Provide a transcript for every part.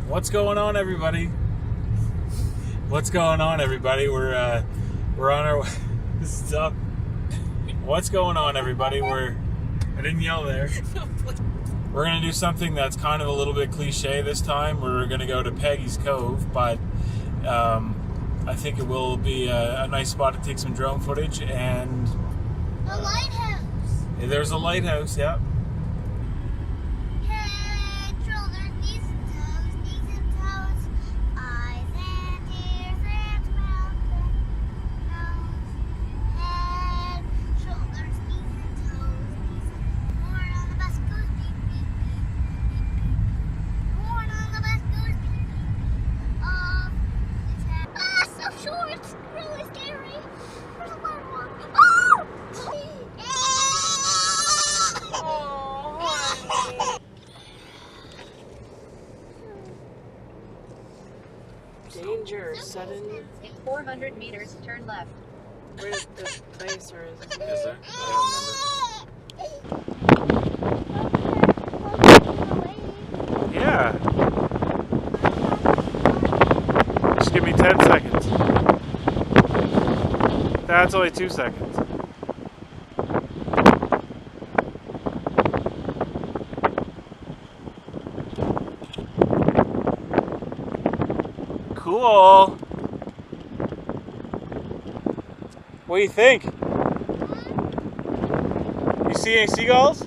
What's going on, everybody? What's going on, everybody? We're on our. This is up. What's going on, everybody? I didn't yell there. We're gonna do something that's kind of a little bit cliche this time. We're gonna go to Peggy's Cove, but I think it will be a nice spot to take some drone footage. And a lighthouse. There's a lighthouse, yeah. Danger, sudden. 400 meters, turn left. Where's the place, or is it? Is there? I don't remember. Yeah. Just give me 10 seconds. That's only 2 seconds. Cool. What do you think? You see any seagulls?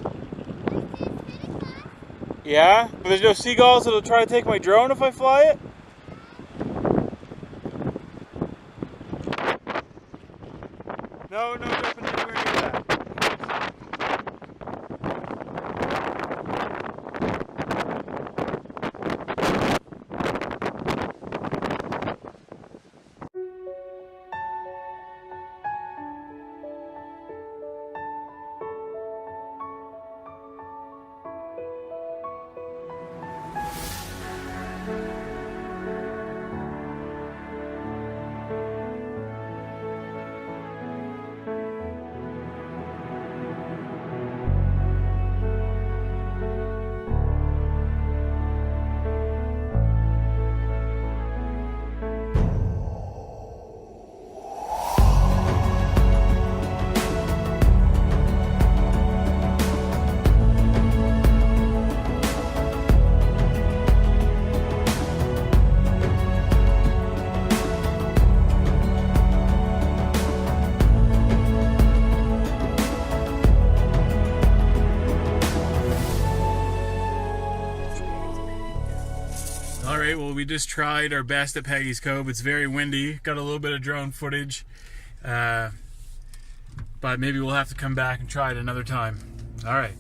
Yeah? But there's no seagulls that'll try to take my drone if I fly it? No jumping anywhere near that. Alright, well, we just tried our best at Peggy's Cove. It's very windy. Got a little bit of drone footage. But maybe we'll have to come back and try it another time. Alright.